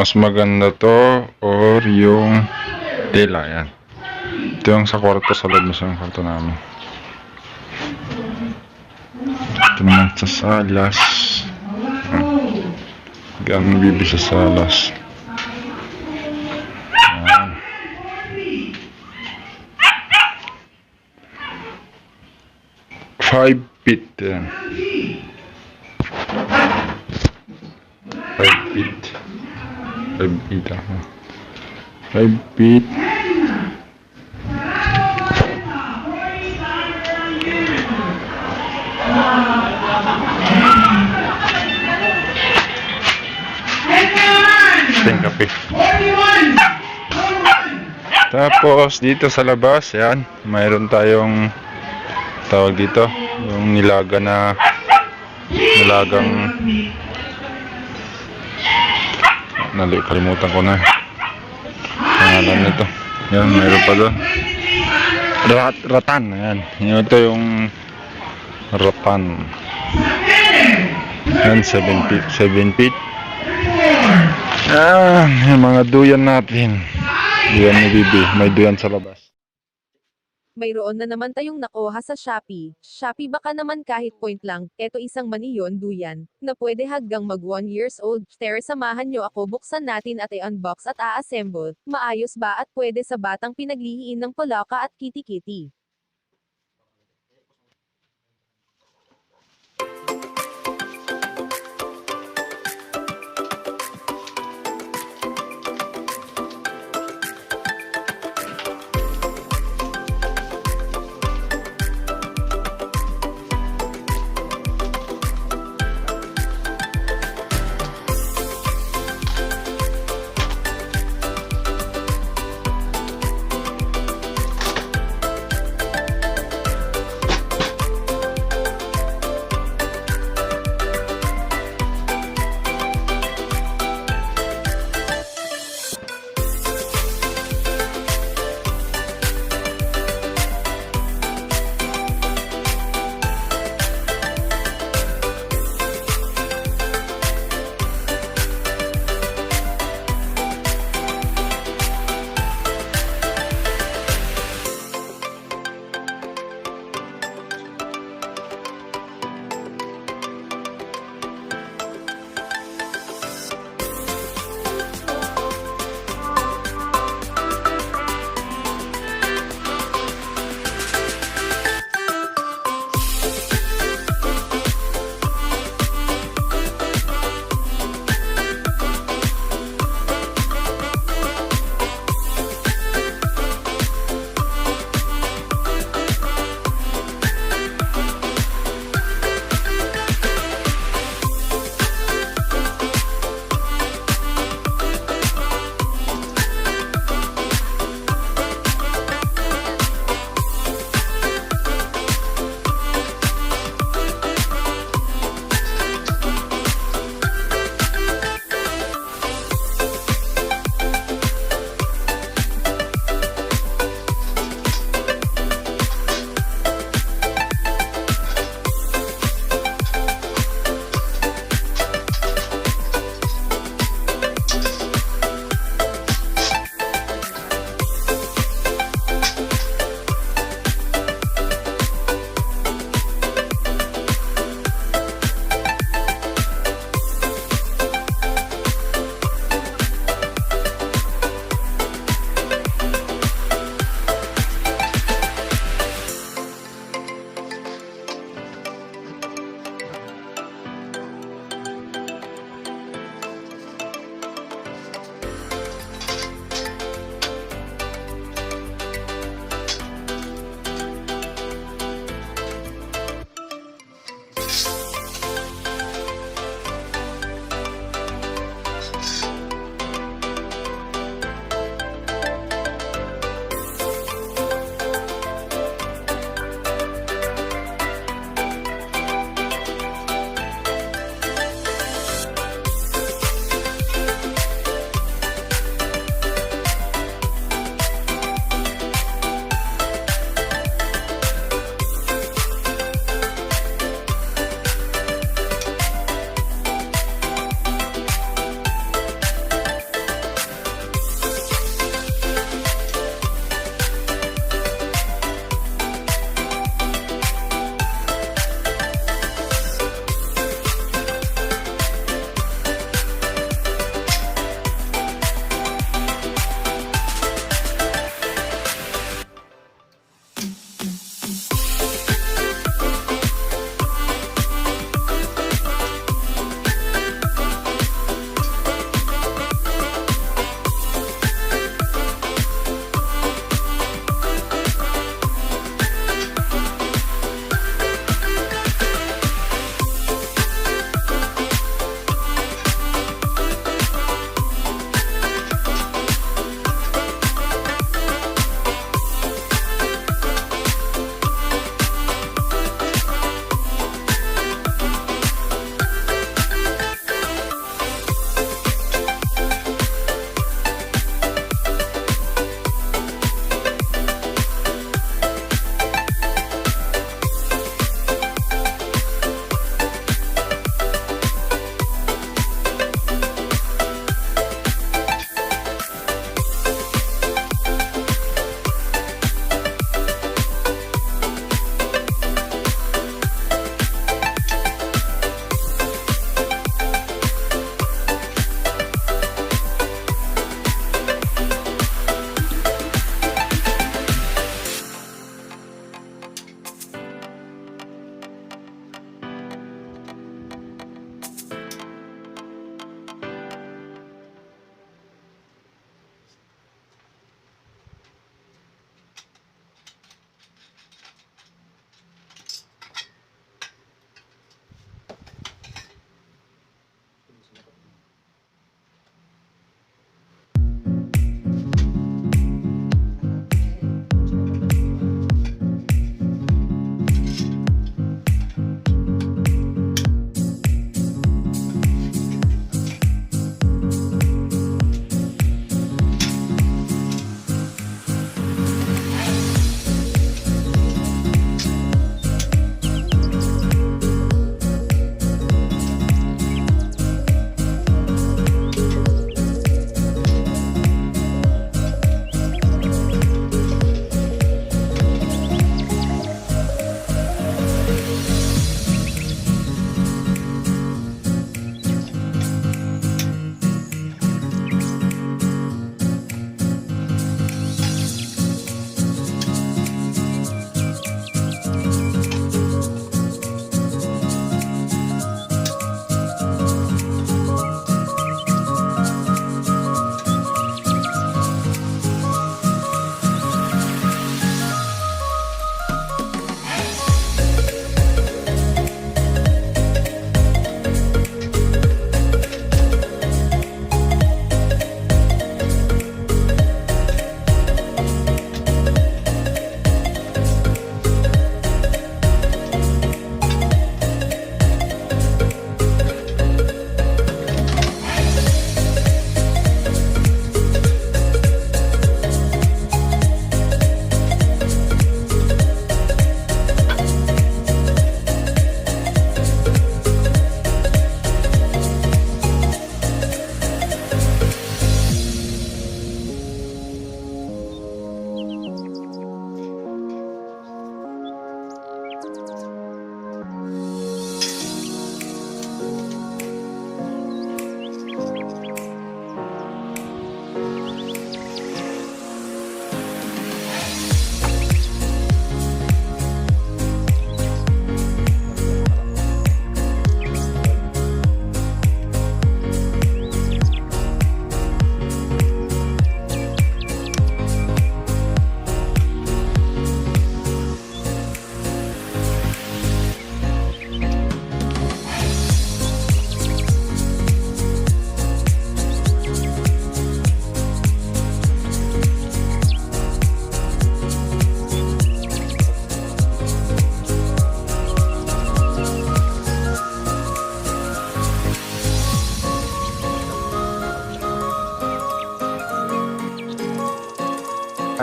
mas maganda to or yung tela. Yan. Ito yung sa kwarto, sa loob ng kwarto namin. Ito naman sa salas. Gaming bibi sa salas. Yan. Five feet. Yan. 5 feet. 5 feet. 5 feet. Kape. Tapos dito sa labas, yan, mayroon tayong tawag dito, yung nilagang kalimutan ko na pangalan nito. Yan, mayroon pa doon. Ratan, yan. Ito yung ratan. Yan, 7 feet. 7 feet. Yung mga duyan natin. Duyan ni Bibi. May duyan sa labas. Mayroon na naman tayong nakuha sa Shoppee. Shoppee baka naman kahit point lang, eto isang maniyon duyan, na pwede hanggang mag 1 years old. Tara, samahan nyo ako, buksan natin at i-unbox at a-assemble. Maayos ba at pwede sa batang pinaglihiin ng palaka at kitty-kitty.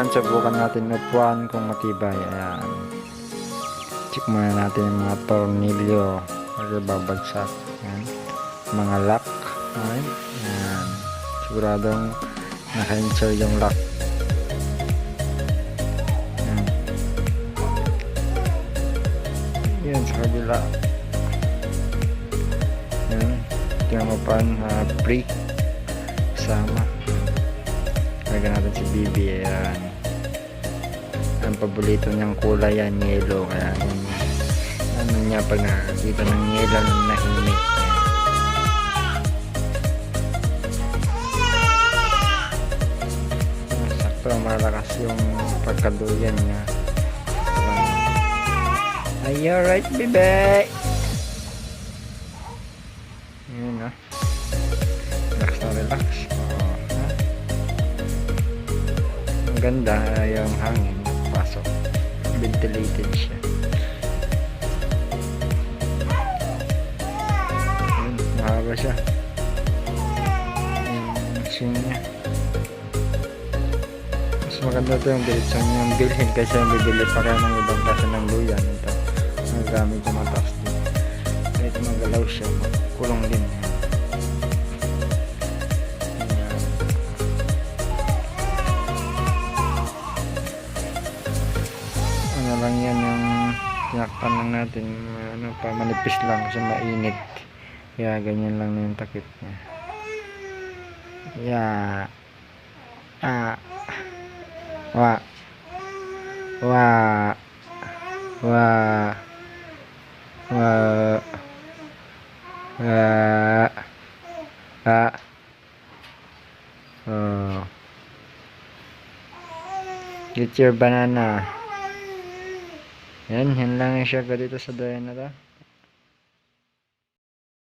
Subukan natin upuan kung matibay. Ayan. Check muna natin yung mga tornilyo. Kasi babagsak. Ayan. Mga lock. Ayan. Ayan. Siguradong naka-insert yung lock. Ayan. Ayan sa kabila. Ayan. Tingnan mo pa brake. Sama. Lagyan natin si Bibi. Ayan. Ang paborito niyang kulay yan, yellow. Kaya ano niya pag nakakita ng yellow nahimik. Sakto malakas yung pagkaduyan niya. Are you alright, Bibi? Yun ah. Relax na relax. Ang ganda yung hangin pasok, ventilated siya. Ayun, mahaba siya yung swing niya. Mas maganda ito yung direksyon yung bilhin kasi yung bibili pa kaya ng ibang klase ng Duyan. Ito nagamit yung mataas din kahit magalaw siya, kulong din. Lang yan yung tinakpan lang natin, ano pa, manipis lang kasi mainit, kaya ganyan lang na yung takip niya. Wa wa wa wa oh, get your banana. Yan lang yung siya dito sa Duyan na to.